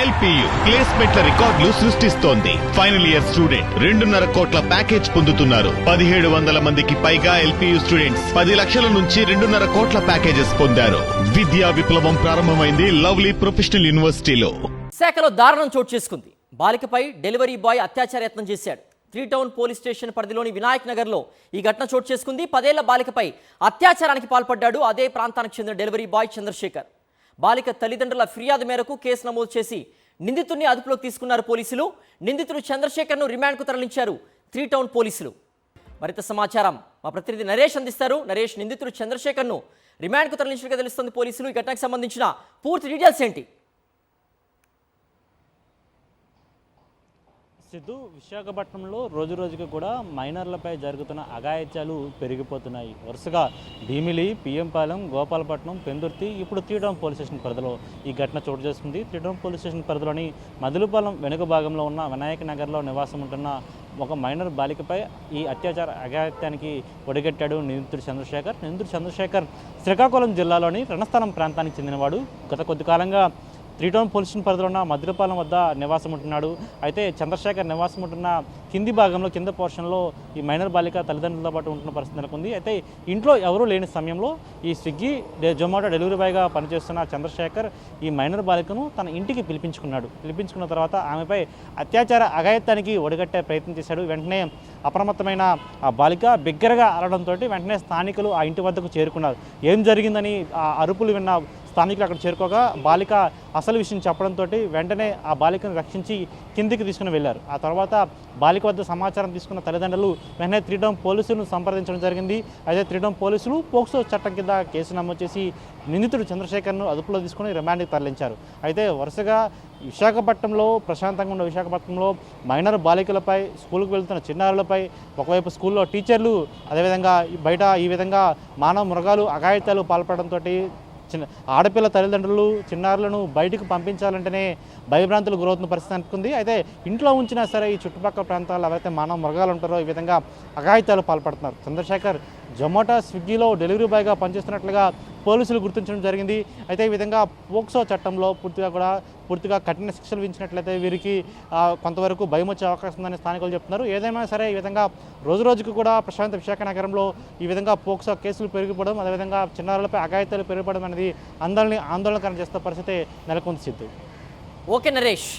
LPU ప్లేస్మెంట్ల రికార్డులు సృష్టిస్తోంది. Final year student 2.5 కోట్ల ప్యాకేజ్ పొందుతున్నారు. 1700 మందికి పైగా ఎల్పియు స్టూడెంట్స్ 10 లక్షల నుంచి 2.5 కోట్ల ప్యాకేజెస్ పొందారు. విద్యా విప్లవం ప్రారంభమైంది లవ్లీ ప్రొఫెషనల్ యూనివర్సిటీలో. శాఖలో దారుణం చోటు చేసుకుంది. బాలికపై డెలివరీ బాయ్ అత్యాచార యత్నం చేశాడు. 3 టౌన్ పోలీస్ స్టేషన్ పరిధిలోని వినాయక్ నగర్లో ఈ ఘటన చోటు చేసుకుంది. 10 ఏళ్ల బాలికపై అత్యాచారానికి పాల్పడ్డాడు అదే ప్రాంతానికి చెందిన డెలివరీ బాయ్ చంద్రశేఖర్. బాలిక తల్లిదండ్రుల ఫిర్యాదు మేరకు కేసు నమోదు చేసి నిందితుడిని అదుపులోకి తీసుకున్నారు పోలీసులు. నిందితుడు చంద్రశేఖర్ను రిమాండ్కు తరలించారు 3 టౌన్ పోలీసులు. మరింత సమాచారం మా ప్రతినిధి నరేష్ అందిస్తారు. నరేష్, నిందితుడు చంద్రశేఖర్ను రిమాండ్కు తరలించినట్టుగా తెలుస్తుంది పోలీసులు. ఈ ఘటనకు సంబంధించిన పూర్తి డీటెయిల్స్ ఏంటి? సిద్ధు, విశాఖపట్నంలో రోజు రోజుకి కూడా మైనర్లపై జరుగుతున్న అఘాయిత్యాలు పెరిగిపోతున్నాయి. వరుసగా భీమిలి, పిఎంపాలెం, గోపాలపట్నం, పెందుర్తి, ఇప్పుడు 3 టౌన్ పోలీస్ స్టేషన్ పరిధిలో ఈ ఘటన చోటు చేసుకుంది. 3 టౌన్ పోలీస్ స్టేషన్ పరిధిలోని మధులపాలెం వెనుక భాగంలో ఉన్న వినాయక్ నగర్లో నివాసం ఉంటున్న ఒక మైనర్ బాలికపై ఈ అత్యాచార అఘాయిత్యానికి ఒడిగట్టాడు నిందితుడు చంద్రశేఖర్. నిందితుడు చంద్రశేఖర్ శ్రీకాకుళం జిల్లాలోని రణస్థలం ప్రాంతానికి చెందినవాడు. గత కొద్ది కాలంగా 3 టౌన్ పోలీస్ స్టేషన్ పరిధిలో ఉన్న మధురపాలెం వద్ద నివాసం ఉంటున్నాడు. అయితే చంద్రశేఖర్ నివాసం ఉంటున్న కింది భాగంలో, కింద పోర్షన్లో ఈ మైనర్ బాలిక తల్లిదండ్రులతో పాటు ఉంటున్న పరిస్థితి నెలకొంది. అయితే ఇంట్లో ఎవరూ లేని సమయంలో ఈ స్విగ్గీ, జొమాటో డెలివరీ బాయ్గా పనిచేస్తున్న చంద్రశేఖర్ ఈ మైనర్ బాలికను తన ఇంటికి పిలిపించుకున్నాడు. పిలిపించుకున్న తర్వాత ఆమెపై అత్యాచార అఘాయిత్యానికి ఒడిగట్టే ప్రయత్నం చేశాడు. వెంటనే అప్రమత్తమైన ఆ బాలిక బిగ్గరగా అరవడంతో వెంటనే స్థానికులు ఆ ఇంటి వద్దకు చేరుకున్నారు. ఏం జరిగిందని ఆ అరుపులు విన్న స్థానికులు అక్కడ చేరుకోగా బాలిక అసలు విషయం చెప్పడంతో వెంటనే ఆ బాలికను రక్షించి కిందికి తీసుకుని వెళ్లారు. ఆ తర్వాత బాలిక వద్ద సమాచారం తీసుకున్న తల్లిదండ్రులు వెంటనే 3 టౌన్ పోలీసులను సంప్రదించడం జరిగింది. అయితే 3 టౌన్ పోలీసులు పోక్సో చట్టం కింద కేసు నమోదు చేసి నిందితుడు చంద్రశేఖర్ను అదుపులో తీసుకుని రిమాండ్కి తరలించారు. అయితే వరుసగా విశాఖపట్నంలో, ప్రశాంతంగా ఉన్న విశాఖపట్నంలో మైనర్ బాలికలపై, స్కూల్కి వెళ్తున్న చిన్నారులపై, ఒకవైపు స్కూల్లో టీచర్లు, అదేవిధంగా బయట ఈ విధంగా మానవ మృగాలు అఘాయిత్యాలు పాల్పడంతో ఆడపిల్ల తల్లిదండ్రులు చిన్నారులను బయటకు పంపించాలంటేనే భయభ్రాంతులు గురవుతున్న పరిస్థితి అనుకుంది. అయితే ఇంట్లో ఉంచినా సరే ఈ చుట్టుపక్కల ప్రాంతాల్లో ఎవరైతే మానవ మృగాలు ఉంటారో ఈ విధంగా అఘాయిత్యాలు పాల్పడుతున్నారు. చంద్రశేఖర్ జొమాటో, స్విగ్గీలో డెలివరీ బాయ్గా పనిచేస్తున్నట్లుగా పోలీసులు గుర్తించడం జరిగింది. అయితే ఈ విధంగా పోక్సో చట్టంలో పూర్తిగా కఠిన శిక్షలు విధించినట్లయితే వీరికి కొంతవరకు భయం వచ్చే అవకాశం ఉందని స్థానికులు చెప్తున్నారు. ఏదైనా సరే ఈ విధంగా రోజు రోజుకు కూడా ప్రశాంత విశాఖ నగరంలో ఈ విధంగా పోక్సో కేసులు పెరిగిపోవడం, అదేవిధంగా చిన్నారులపై అఘాయిత్యాలు పెరిగిపోవడం అనేది అందరినీ ఆందోళనకరం చేస్తున్న పరిస్థితి నెలకొంది. సిద్ధు. ఓకే నరేష్.